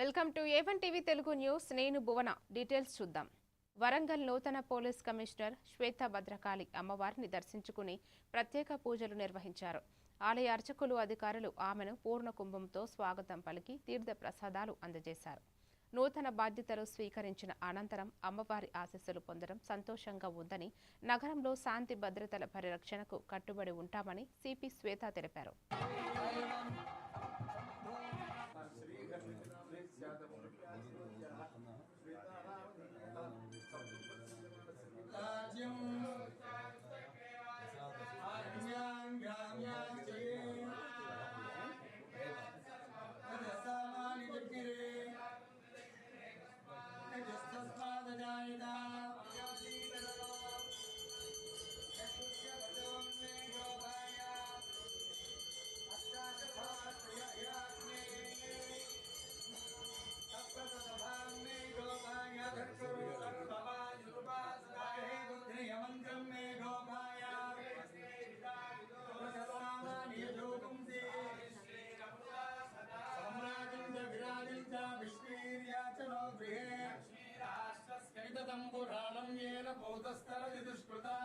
Welcome to A1 TV Telugu news. నేను భువన. Details చూద్దాం. వరంగల్ నూతన పోలీస్ కమిషనర్ శ్వేత భద్రకాళి అమ్మవారిని దర్శించుకుని ప్రత్యేక పూజలు నిర్వహించారు. ఆలయ అర్చకులు, అధికారులు ఆమెను పూర్ణ కుంభంతో స్వాగతం పలికి తీర్థ ప్రసాదాలు అందజేశారు. నూతన బాధ్యతలు స్వీకరించిన అనంతరం అమ్మవారి ఆశీస్సులు పొందడం సంతోషంగా ఉందని, నగరంలో శాంతి భద్రతల పరిరక్షణకు కట్టుబడి ఉంటామని సిపి శ్వేత తెలిపారు. पुराणं येन भूतस्तरति दुष्कृता